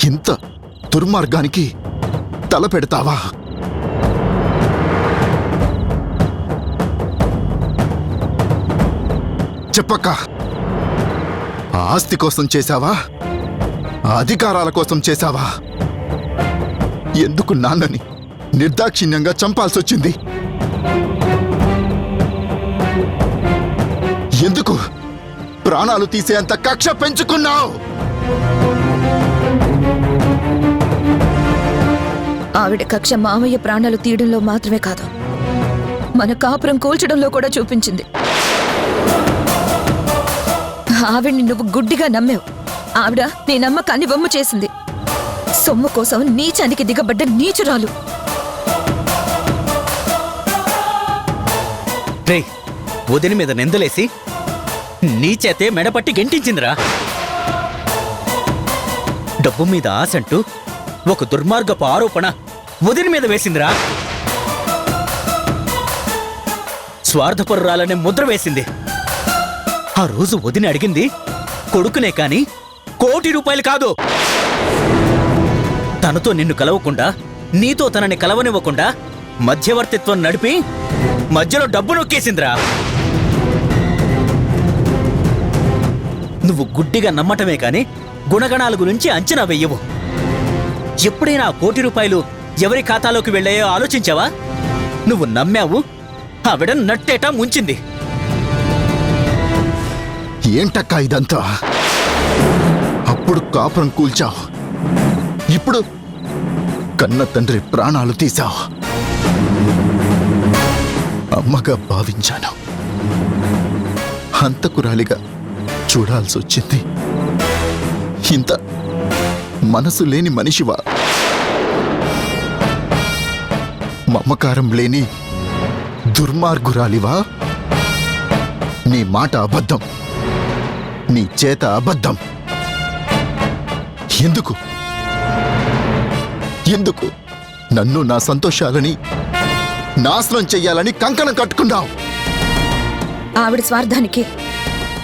ఇంత దుర్మార్గానికి తల పెడతావా? చెప్పక్క, ఆస్తి కోసం చేశావా? అధికారాల కోసం చేశావా? ఎందుకు నాన్నని నిర్దాక్షిణ్యంగా చంపాల్సొచ్చింది? ఎందుకు ప్రాణాలు తీసేంత కక్ష పెంచుకున్నావు? ఆవిడ కక్ష మామయ్య ప్రాణాలు తీయడంలో మాత్రమే కాదు, మన కాపురం కూల్చడంలో కూడా చూపించింది. ఆవిడ్ని నువ్వు గుడ్డిగా నమ్మావు. ఆవిడ నీ నమ్మకాన్ని వమ్ము చేసింది. సొమ్ము కోసం నీచానికి దిగబడ్డ నీచురాలు. రే, వదిన మీద నిందలేసి నీ చేతే మెడపట్టి గెంటించిందిరా. డబ్బు మీద ఆశంటూ ఒక దుర్మార్గపు ఆరోపణ వదిన మీద వేసిందిరా. స్వార్థపరురాలనే ముద్ర వేసింది. ఆ రోజు వదిన అడిగింది కొడుకునే కాని ₹1,00,00,000 కాదు. తనతో నిన్ను కలవకుండా, నీతో తనని కలవనివ్వకుండా మధ్యవర్తిత్వం నడిపి మధ్యలో డబ్బు నొక్కేసిందిరా. నువ్వు గుడ్డిగా నమ్మటమే కాని గుణగణాల గురించి అంచనా వెయ్యవు. ఎప్పుడైనా ₹1,00,00,000 ఎవరి ఖాతాలోకి వెళ్ళాయో ఆలోచించావా? నువ్వు నమ్మావు, ఆవిడ నట్టేటా ముంచింది. ఏంటక్కా ఇదంతా? అప్పుడు కాపురం కూల్చావు, ఇప్పుడు కన్న తండ్రి ప్రాణాలు తీశావు. అమ్మగా భావించాను, హంతకురాలిగా చూడాల్సొచ్చింది. ఇంత మనసు లేని మనిషివా? మమకారం లేని దుర్మార్గురాలివా? నీ మాట అబద్ధం, నీ చేత అబద్ధం. ఎందుకు ఎందుకు నన్ను, నా సంతోషాలని నాశనం చెయ్యాలని కంకణం కట్టుకున్నావు? ఆవిడ స్వార్థానికి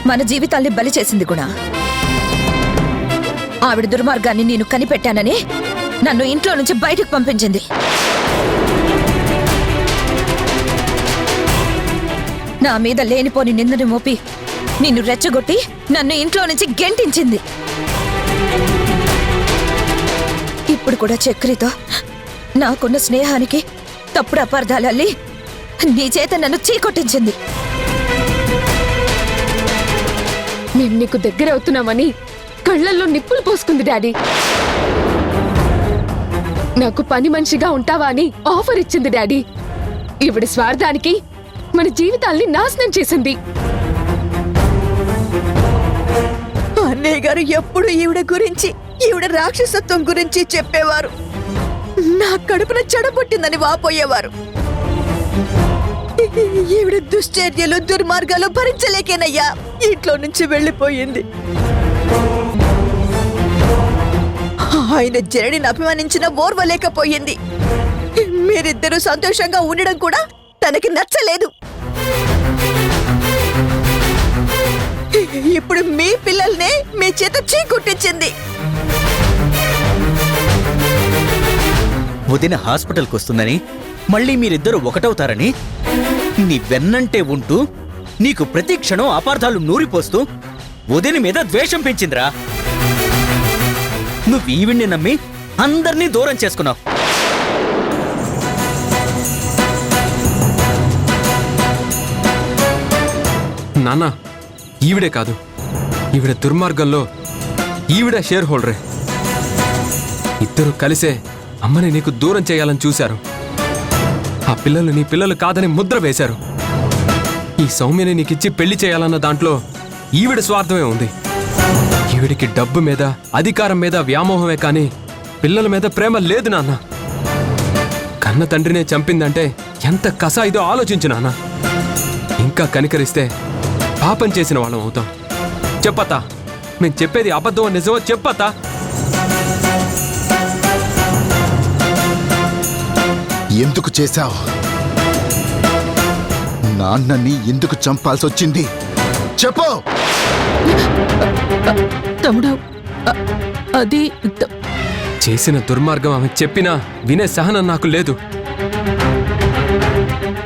మన జీవితాల్ని బలి చేసింది గుణ. ఆవిడ దుర్మార్గాన్ని నేను కనిపెట్టానని నన్ను ఇంట్లో నుంచి బయటకు పంపించింది. నా మీద లేనిపోని నిందను మోపి నిన్ను రెచ్చగొట్టి నన్ను ఇంట్లో నుంచి గెంటించింది. ఇప్పుడు కూడా చక్రితో నాకున్న స్నేహానికి తప్పుడు అపార్థాలల్లి నీ చేత నన్ను చీకొట్టించింది. మేము నీకు దగ్గర అవుతున్నామని కళ్ళల్లో నిప్పులు పోసుకుంది డాడీ. నాకు పని మనిషిగా ఉంటావా అని ఆఫర్ ఇచ్చింది డాడీ. ఈవిడ స్వార్థానికి మన జీవితాల్ని నాశనం చేసింది. అన్నయ్య గారు ఎప్పుడు ఈవిడ గురించి, ఈవిడ రాక్షసత్వం గురించి చెప్పేవారు. నా కడుపున చెడబుట్టిందని వాపోయేవారు. ఈవిడ దుశ్చర్యలు, దుర్మార్గాలు భరించలేకేనయ్యా ఇంట్లో నుంచి వెళ్ళిపోయింది. ఆయన జననిని అభిమానించిన ఓర్వలేకపోయింది. మీరిద్దరూ సంతోషంగా ఉండడం కూడా తనకి నచ్చలేదు. ఇప్పుడు మీ పిల్లల్నే మీ చేత చీకొట్టించింది. వదిన హాస్పిటల్కి వస్తుందని, మళ్ళీ మీరిద్దరూ ఒకటవుతారని నీ వెన్నంటే ఉంటూ నీకు ప్రతి క్షణం అపార్థాలు నూరిపోస్తూ వదిన మీద ద్వేషం పెంచిందిరా. నువ్వు ఈవిడ్ని నమ్మి అందర్నీ దూరం చేసుకున్నావు. నాన్న, ఈవిడే కాదు, ఈవిడ దుర్మార్గంలో ఈవిడ షేర్ హోల్డరే. ఇద్దరు కలిసే అమ్మని నీకు దూరం చేయాలని చూశారు. ఆ పిల్లలు నీ పిల్లలు కాదని ముద్ర వేశారు. ఈ సౌమ్యని నీకిచ్చి పెళ్లి చేయాలన్న దాంట్లో ఈవిడ స్వార్థమే ఉంది. ఈవిడికి డబ్బు మీద, అధికారం మీద వ్యామోహమే కానీ పిల్లల మీద ప్రేమ లేదు నాన్న. కన్న తండ్రినే చంపిందంటే ఎంత కసాయిదో ఆలోచించు నాన్న. ఇంకా కనికరిస్తే పాపం చేసిన వాళ్ళం అవుతాం. చెప్పతా, మేము చెప్పేది అబద్ధమో నిజమో చెప్పతా. ఎందుకు చేశావు? నాన్నని ఎందుకు చంపాల్సొచ్చింది? చెప్పు. తమ్ముడు, అది చేసిన దుర్మార్గం ఆమె చెప్పినా వినే సహనం నాకు లేదు.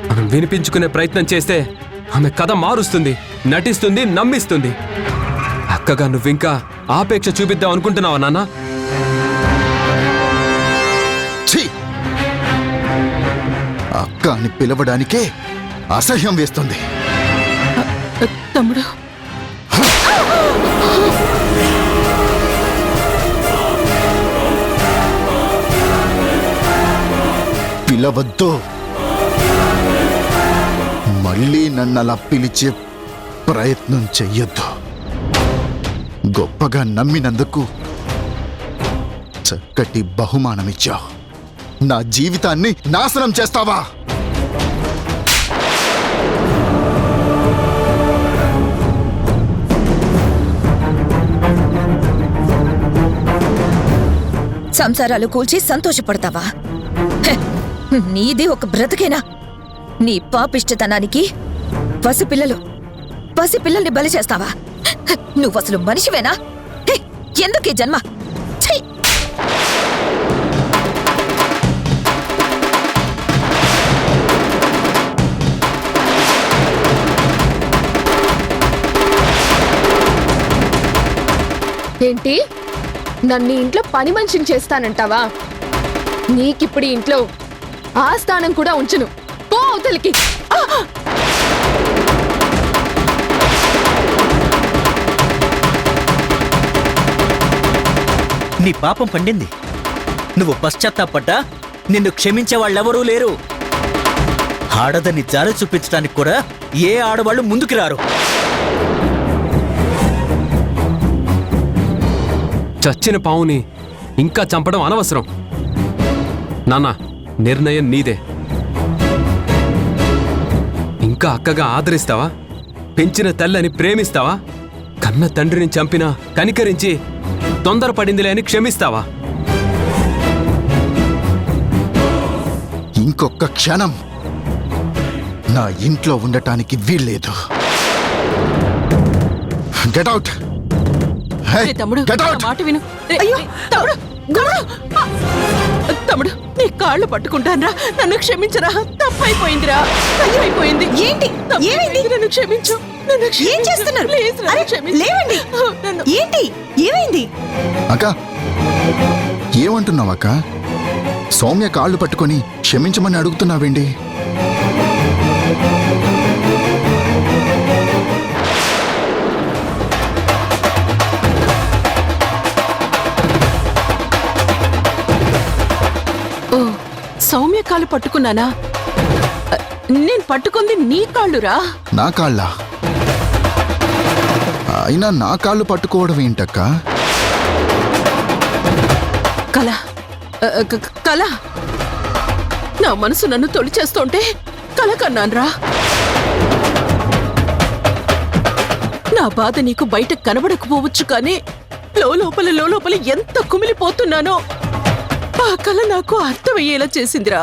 మనం వినిపించుకునే ప్రయత్నం చేస్తే ఆమె కథ మారుస్తుంది, నటిస్తుంది, నమ్మిస్తుంది. అక్కగా నువ్వింకా ఆపేక్ష చూపిద్దాం అనుకుంటున్నావా నాన్న? ఛీ! అక్క అని పిలవడానికే అసహ్యం వేస్తుంది. తమ్ముడు పిలవద్దు. మళ్ళీ నన్ను అలా పిలిచే ప్రయత్నం చెయ్యొద్దు. గొప్పగా నమ్మినందుకు చక్కటి బహుమానమిచ్చావు. నా జీవితాన్ని నాశనం చేస్తావా? సంసారాలు కూల్చి సంతోషపడతావా? హె, నీది ఒక బ్రతికేనా? నీ పాపిష్టతనానికి పసిపిల్లల్ని బలి చేస్తావా? హె, నువ్వసలు మనిషివేనా? హె, ఎందుకీ జన్మ? ఛీ! ఏంటి, నన్ను ఇంట్లో పని మనిషిని చేస్తానంటావా? నీకిప్పుడు ఈ ఇంట్లో ఆ స్థానం కూడా ఉంచును. పో అవతలికి. నీ పాపం పండింది. నువ్వు పశ్చాత్తాపడ్డా నిన్ను క్షమించే వాళ్ళెవరూ లేరు. ఆడదని జాలి చూపించడానికి కూడా ఏ ఆడవాళ్ళు ముందుకు రారు. చచ్చిన పావుని ఇంకా చంపడం అనవసరం. నాన్న, నిర్ణయం నీదే. ఇంకా అక్కగా ఆదరిస్తావా? పెంచిన తల్లని ప్రేమిస్తావా? కన్న తండ్రిని చంపినా కనికరించి తొందరపడిందిలే అని క్షమిస్తావా? ఇంకొక క్షణం నా ఇంట్లో ఉండటానికి వీల్లేదు. Get out. తమ్ముడు గెట్ నా అవుట్. మాట విను. అయ్యో తమ్ముడు తమ్ముడు నీ కాళ్ళు పట్టుకుంటానరా, నన్ను క్షమించరా. తప్పైపోయిందిరా, అయ్యో అయిపోయింది. ఏంటి ఏమైంది? నన్ను క్షమించు. ఏం చేస్తున్నారు? లేవండి. ఏంటి ఏమైంది? అక్క, ఏమంటున్నావు అక్క? సౌమ్య కాళ్ళు పట్టుకొని క్షమించమని అడుగుతున్నావేంటి? ఓ, సౌమ్య కాళ్ళు పట్టుకున్నానా? నేను పట్టుకుంది నీ కాళ్ళురా. నా కాళ్ళ? అయినా నా కాళ్ళు పట్టుకోవడం ఏంటక్క? కళ కళ, నా మనసు నన్ను తొలి చేస్తుంటే కళ కన్నాన్రా. నా బాధ నీకు బయట కనబడకపోవచ్చు, కానీ లోపల ఎంత కుమిలిపోతున్నానో ఆ కళ నాకు అర్థమయ్యేలా చేసిందిరా.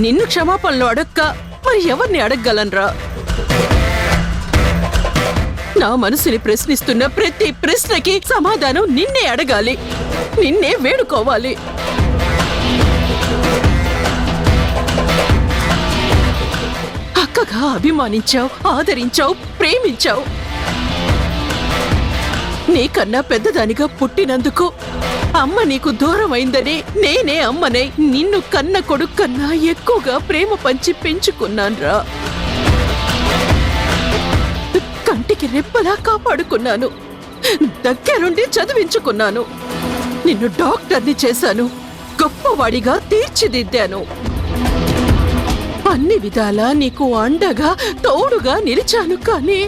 నిన్ను క్షమాపణలు అడక్క మరి ఎవరిని అడగగలనరా? నా మనసుని ప్రశ్నిస్తున్న ప్రతి ప్రశ్నకి సమాధానం నిన్నే అడగాలి, నిన్నే వేడుకోవాలి. అక్కగా అభిమానించావు, ఆదరించావు, ప్రేమించావు. నీకన్నా పెద్దదానిగా పుట్టినందుకు అమ్మ నీకు దూరం అయిందని నేనే అమ్మనై నిన్ను కన్న కొడుకు కన్నా ఎక్కువగా ప్రేమ పంచి పెంచుకున్నాన్రా. కంటికి రెప్పలా కాపాడుకున్నాను, దగ్గరుండి చదివించుకున్నాను, నిన్ను డాక్టర్ని చేశాను, గొప్పవాడిగా తీర్చిదిద్దాను. అన్ని విధాలా నీకు అండగా తోడుగా నిలిచాను. కానీ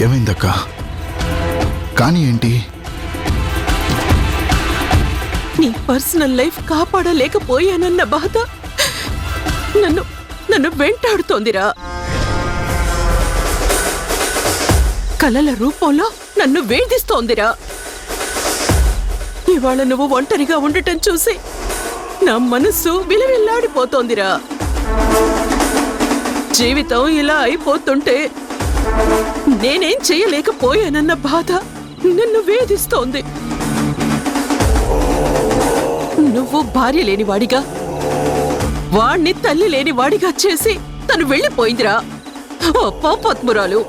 ఏమైందక్క? కానీ ఏంటి? నీ పర్సనల్ లైఫ్ కాపాడలేకపోయానన్న బాధ నన్ను వెంటాడుతోందిరా. కలల రూపంలో నన్ను వేధిస్తోందిరా. ఇవాళ నువ్వు ఒంటరిగా ఉండటం చూసి నా మనసు విలవిల్లాడిపోతోందిరా. జీవితం ఇలా అయిపోతుంటే నేనేం చేయలేకపోయానన్న బాధ నన్ను వేధిస్తోంది. నువ్వు భార్య లేనివాడిగా, వాణ్ణి తల్లి లేనివాడిగా చేసి తను వెళ్ళిపోయిందిరా. ఓ పాపాత్మురాలు.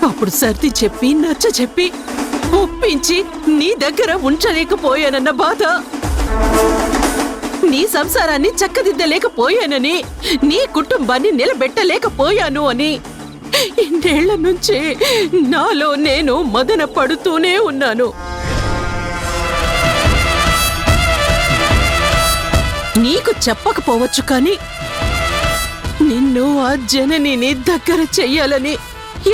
అప్పుడు సర్ది చెప్పి నచ్చ చెప్పి ఒప్పించి నీ దగ్గర ఉంచలేకపోయానన్న బాధ, నీ సంసారాన్ని చక్కదిద్దలేకపోయానని, నీ కుటుంబాన్ని నిలబెట్టలేకపోయాను అని ఇన్నేళ్ల నుంచే నాలో నేను మదన పడుతూనే ఉన్నాను. నీకు చెప్పకపోవచ్చు కానీ నిన్ను ఆ జననిని దగ్గర చెయ్యాలని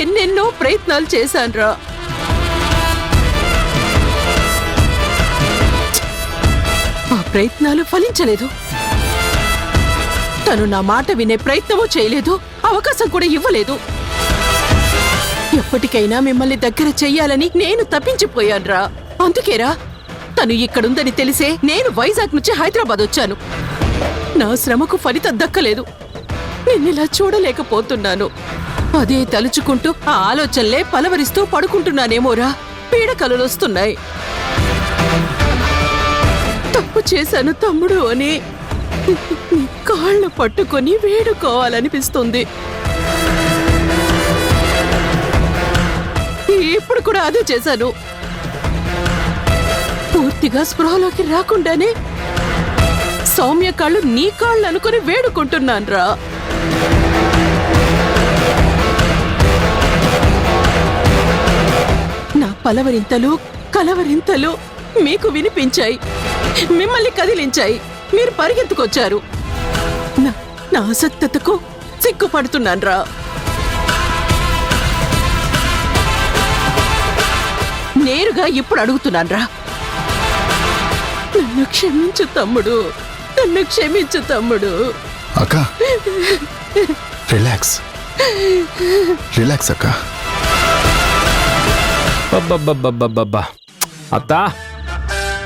ఎన్నెన్నో ప్రయత్నాలు చేశాన్రా. ఆ ప్రయత్నాలు ఫలించలేదు. తను నా మాట వినే ప్రయత్నమూ చేయలేదు, అవకాశం కూడా ఇవ్వలేదు. ఎప్పటికైనా మిమ్మల్ని దగ్గర చెయ్యాలని నేను తప్పించిపోయాన్రా. అందుకేరా తను ఇక్కడుందని తెలిసే నేను వైజాగ్ నుంచి హైదరాబాద్ వచ్చాను. నా శ్రమకు ఫలితం దక్కలేదు. నిన్నిలా చూడలేకపోతున్నాను. అదే తలుచుకుంటూ ఆ ఆలోచనలే పలవరిస్తూ పడుకుంటున్నానేమోరా. పీడకలలొస్తున్నాయి. తప్పు చేశాను తమ్ముడు అని నీ కాళ్ళు పట్టుకొని వేడుకోవాలనిపిస్తుంది. ఇప్పుడు కూడా అదే చేశాను. పూర్తిగా స్పృహలోకి రాకుండానే సౌమ్య కాళ్ళు నీ కాళ్ళు అనుకుని వేడుకుంటున్నాన్రా. నా పలవరింతలు కలవరింతలు మీకు వినిపించాయి, మిమ్మల్ని కదిలించాయి. మీరు పరిగెత్తుకొచ్చారు. నా అసక్తతకు సిగ్గుపడుతున్నాన్రా. నేరుగా ఇప్పుడు అడుగుతున్నాన్రా. నన్ను క్షమించు తమ్ముడు, నన్ను క్షమించు తమ్ముడు. అక్క రిలాక్స్ రిలాక్స్ అక్క. అబ్బబ్బబ్బబ్బబ్బబ్బా అత్తా,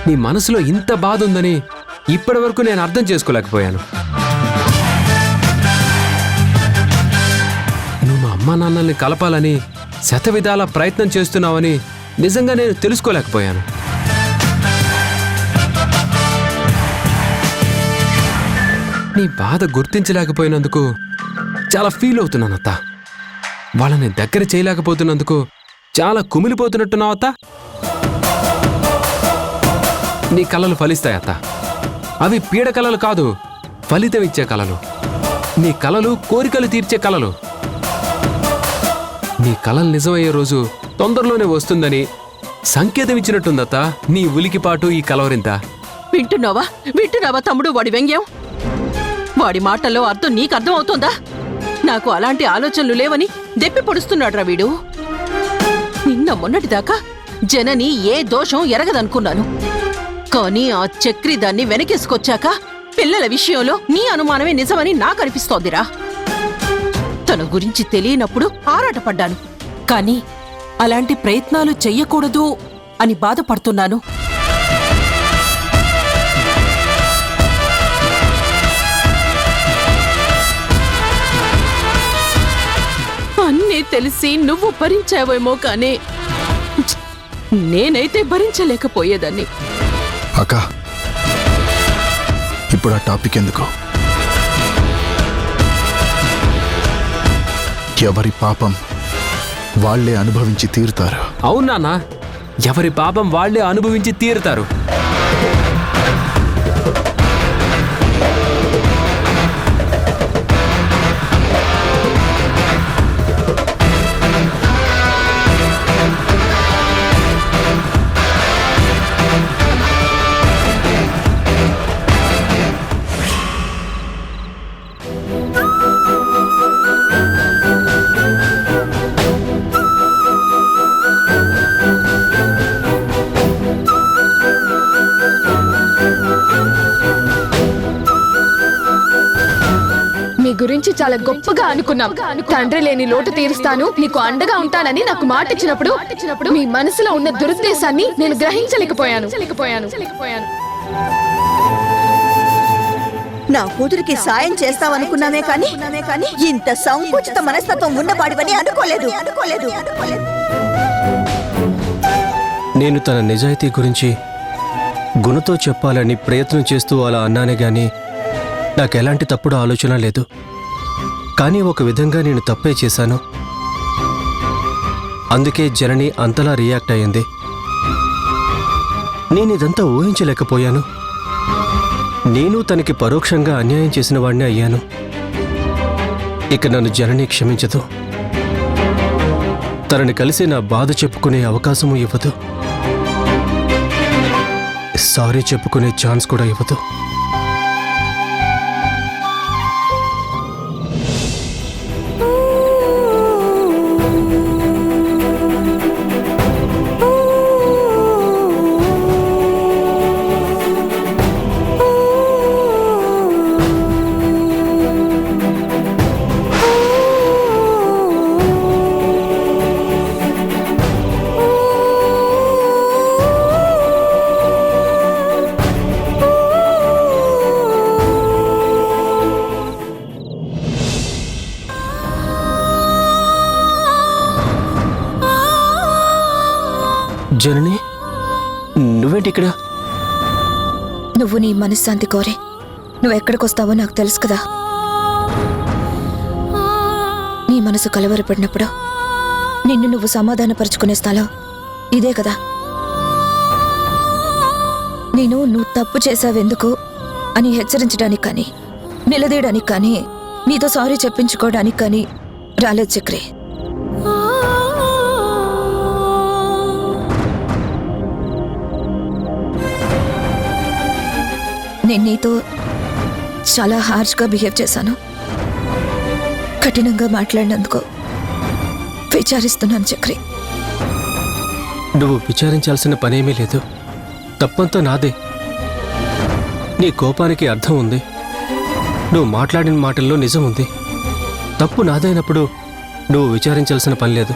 నీ మనసులో ఇంత బాధ ఉందని ఇప్పటి వరకు నేను అర్థం చేసుకోలేకపోయాను. నువ్వు మా అమ్మా నాన్నల్ని కలపాలని శతవిధాల ప్రయత్నం చేస్తున్నావని నిజంగా నేను తెలుసుకోలేకపోయాను. నీ బాధ గుర్తించలేకపోయినందుకు చాలా ఫీల్ అవుతున్నాను అత్త. వాళ్ళని దగ్గర చేయలేకపోతున్నందుకు చాలా కుమిలిపోతున్నట్టున్నావు అత్త. నీ కలలు ఫలిస్తాయి అత్త. అవి పీడ కలలు కాదు, ఫలితం ఇచ్చే కలలు. నీ కలలు కోరికలు తీర్చే కలలు. నీ కలలు నిజమయ్యే రోజు తొందరలోనే వస్తుందని సంకేతం ఇచ్చినట్టుందత్త నీ ఉలికిపాటు, ఈ కలవరింత. వింటున్నావా తమ్ముడు వాడి వ్యంగ్యం? వాడి మాటల్లో అర్థం నీకు అర్థమవుతోందా? నాకు అలాంటి ఆలోచనలు లేవని దెప్పి పొడుస్తున్నాడ్రా వీడు. నిన్న మొన్నటిదాకా జనని ఏ దోషం ఎరగదనుకున్నాను. కానీ ఆ చక్రి దాన్ని వెనకేసుకొచ్చాక పిల్లల విషయంలో నీ అనుమానమే నిజమని నాకు అనిపిస్తోందిరా. తన గురించి తెలియనప్పుడు ఆరాటపడ్డాను, కానీ అలాంటి ప్రయత్నాలు చెయ్యకూడదు అని బాధపడుతున్నాను. అన్నీ తెలిసి నువ్వు భరించావేమో కానీ నేనైతే భరించలేకపోయేదాన్ని. అక్క ఇప్పుడు ఆ టాపిక్ ఎందుకు? ఎవరి పాపం వాళ్లే అనుభవించి తీరుతారు. అవునా? ఎవరి పాపం వాళ్లే అనుభవించి తీరుతారు. మీ గురించి చాలా గొప్పగా అనుకున్నాం. తండ్రి లేని లోటు తీరుస్తాను, నీకు అండగా ఉంటానని నాకు మాట ఇచ్చినప్పుడు మీ మనసులో ఉన్న దురుద్దేశాన్ని నేను గ్రహించలేకపోయాను. నా కూతురికి సాయం చేస్తావనుకున్నామే కానీ ఇంత సంకుచిత మనస్తత్వం ఉన్నవాడివని అనుకోలేదు. నేను తన నిజాయితీ గురించి గుణతో చెప్పాలని ప్రయత్నం చేస్తూ అలా అన్నానే గాని నాకెలాంటి తప్పుడు ఆలోచన లేదు. కానీ ఒక విధంగా నేను తప్పే చేశాను. అందుకే జనని అంతలా రియాక్ట్ అయ్యింది. నేనిదంతా ఊహించలేకపోయాను. నేను తనకి పరోక్షంగా అన్యాయం చేసిన వాడిని అయ్యాను. ఇక నన్ను జనని క్షమించదు. తనని కలిసి నా బాధ చెప్పుకునే అవకాశము ఇవ్వదు. సారీ చెప్పుకునే ఛాన్స్ కూడా ఇవ్వదు. జనని, నువ్వేంటి ఇక్కడ? నువ్వు నీ మనశ్శాంతి కోరే నువ్వు ఎక్కడికొస్తావో నాకు తెలుసు కదా. నీ మనసు కలవరపడినప్పుడు నిన్ను నువ్వు సమాధానపరుచుకునే స్థలం ఇదే కదా. నేను నువ్వు తప్పు చేశావెందుకు అని హెచ్చరించడానికి కానీ నిలదీయడానికి కానీ నీతో సారీ చెప్పించుకోవడానికి కానీ రాలేదు చక్రి. నేను నీతో చాలా హార్ష్గా బిహేవ్ చేశాను. కఠినంగా మాట్లాడినందుకు విచారిస్తున్నాను చక్రి. నువ్వు విచారించాల్సిన పనేమీ లేదు. తప్పంతా నాదే. నీ కోపానికి అర్థం ఉంది. నువ్వు మాట్లాడిన మాటల్లో నిజం ఉంది. తప్పు నాదైనప్పుడు నువ్వు విచారించాల్సిన పని లేదు.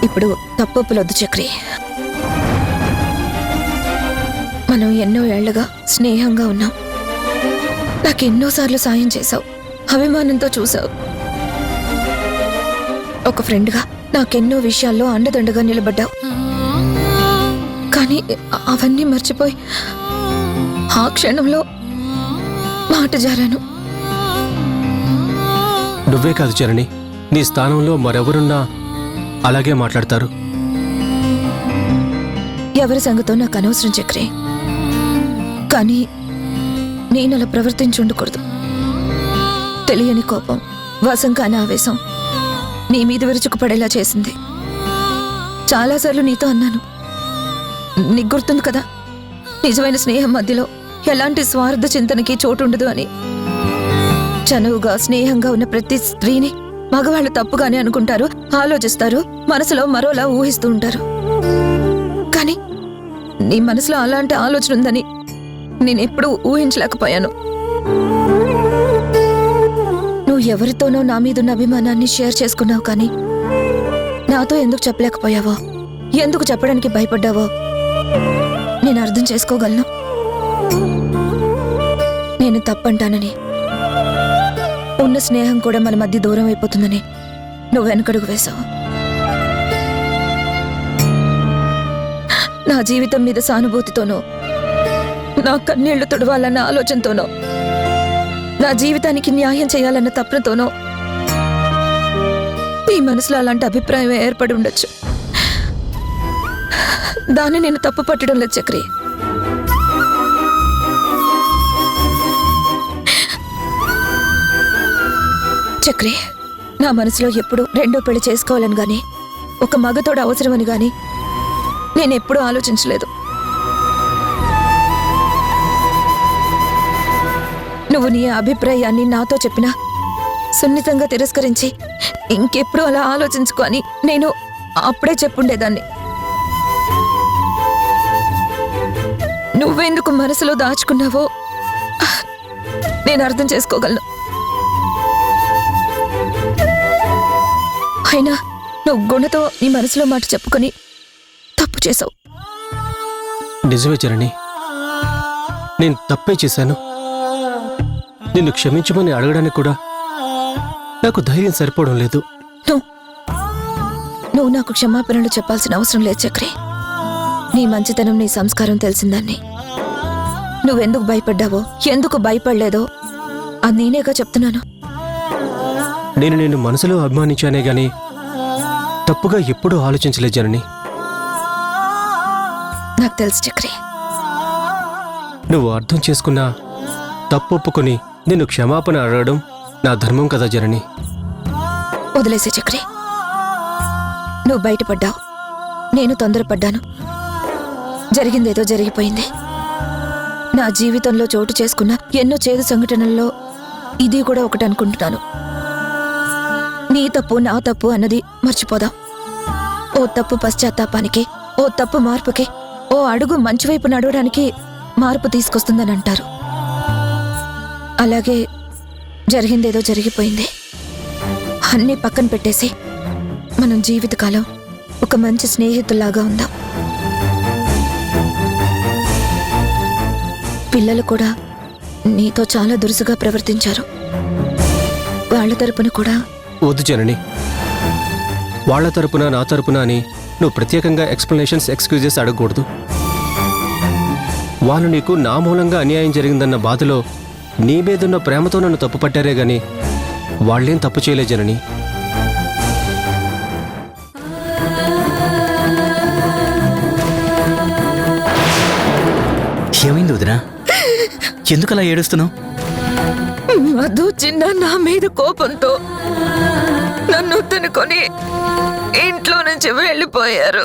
ఇప్పుడు తప్పొప్పులొద్దు చక్రి. మనం ఎన్నో ఏళ్లుగా స్నేహంగా ఉన్నాం. నాకు ఎన్నోసార్లు సాయం చేశావు, అభిమానంతో చూసావు. ఒక ఫ్రెండ్గా నాకెన్నో విషయాల్లో అండదండగా నిలబడ్డావు. కానీ అవన్నీ మర్చిపోయి ఆ క్షణంలో మాట జారాను. నువ్వే కాదు జనని, నీ స్థానంలో మరెవరున్నా అలాగే మాట్లాడతారు. ఎవరి సంగతో నాకు అనవసరం చక్రి. కానీ నేను అలా ప్రవర్తించి ఉండకూడదు. తెలియని కోపం, వశం కాని ఆవేశం నీ మీద విరుచుకుపడేలా చేసింది. చాలాసార్లు నీతో అన్నాను, నీకు గుర్తుంది కదా, నిజమైన స్నేహం మధ్యలో ఎలాంటి స్వార్థ చింతనకి చోటుండదు అని. చనువుగా స్నేహంగా ఉన్న ప్రతి స్త్రీని మగవాళ్ళు తప్పుగానే అనుకుంటారు, ఆలోచిస్తారు, మనసులో మరోలా ఊహిస్తూ ఉంటారు. కానీ నీ మనసులో అలాంటి ఆలోచన ఉందని నేనెప్పుడూ ఊహించలేకపోయాను. నువ్వు ఎవరితోనో నా మీదున్న అభిమానాన్ని షేర్ చేసుకున్నావు, కానీ నాతో ఎందుకు చెప్పలేకపోయావో, ఎందుకు చెప్పడానికి భయపడ్డావో నేను అర్థం చేసుకోగలను. నేను తప్పంటానని, ఉన్న స్నేహం కూడా మన మధ్య దూరం అయిపోతుందని నువ్వు వెనకడుగు వేశావు. నా జీవితం మీద సానుభూతితోనో, నా కన్నీళ్లు తుడవాలన్న ఆలోచనతోనో, నా జీవితానికి న్యాయం చేయాలన్న తపనతోనో నీ మనసులో అలాంటి అభిప్రాయం ఏర్పడి ఉండొచ్చు. దాన్ని నేను తప్పు పట్టడం లేదు చక్రి. చక్రి, నా మనసులో ఎప్పుడు రెండో పెళ్లి చేసుకోవాలని గాని, ఒక మగతోడు అవసరమని గాని నేనెప్పుడూ ఆలోచించలేదు. నువ్వు నీ అభిప్రాయాన్ని నాతో చెప్పినా సున్నితంగా తిరస్కరించి ఇంకెప్పుడు అలా ఆలోచించుకో అని నేను అప్పుడే చెప్పుండేదాన్ని. నువ్వెందుకు మనసులో దాచుకున్నావో నేను అర్థం చేసుకోగలను. అయినా నువ్వు గుణతో నీ మనసులో మాట చెప్పుకొని తప్పు చేసావు. నిజమే జనని, నేను తప్పే చేశాను. నిన్ను క్షమించమని అడగడానికి కూడా నాకు ధైర్యం సరిపోవడం లేదు. నువ్వు నాకు క్షమాపణలు చెప్పాల్సిన అవసరం లేదు చక్రి. నీ మంచితనం, నీ సంస్కారం తెలిసిందాన్ని. నువ్వెందుకు భయపడ్డావో, ఎందుకు భయపడలేదో అది నేనేగా చెప్తున్నాను. నేను నిన్ను మనసులో అభిమానించానే గాని తప్పుగా ఎప్పుడూ ఆలోచించలేదు జనని. నాకు తెలుసు చక్రి. నువ్వు అర్థం చేసుకున్నా తప్పు ఒప్పుకొని నిన్ను క్షమాపణ అడగడం నా ధర్మం కదా జనని. వదిలేసే చక్రి. నువ్వు బయటపడ్డావు, నేను తొందరపడ్డాను. జరిగిందేదో జరిగిపోయింది. నా జీవితంలో చోటు చేసుకున్న ఎన్నో చేదు సంఘటనల్లో ఇది కూడా ఒకటి అనుకుంటున్నాను. నీ తప్పు నా తప్పు అన్నది మర్చిపోదాం. ఓ తప్పు పశ్చాత్తాపానికి, ఓ తప్పు మార్పుకి, ఓ అడుగు మంచి వైపు నడవడానికి మార్పు తీసుకొస్తుందని అంటారు. అలాగే జరిగిందేదో జరిగిపోయింది. అన్నీ పక్కన పెట్టేసి మనం జీవితకాలం ఒక మంచి స్నేహితుల్లాగా ఉందాం. పిల్లలు కూడా నీతో చాలా దురుసుగా ప్రవర్తించారు. వాళ్ళ తరపున కూడా వద్దు జనని. వాళ్ళ తరపున నా తరపున అని నువ్వు ప్రత్యేకంగా ఎక్స్ప్లెనేషన్స్, ఎక్స్క్యూజెస్ అడగకూడదు. వాళ్ళు నీకు నా మూలంగా అన్యాయం జరిగిందన్న బాధలో నీ మీదున్న ప్రేమతో నన్ను తప్పు పట్టారే గాని వాళ్ళేం తప్పు చేయలే జనని. ఏమైంది వదినా? ఎందుకలా ఏడుస్తున్నావు? మధు చిన్న నా మీద కోపంతో నన్ను తనుకొని ఇంట్లో నుంచి వెళ్ళిపోయారు.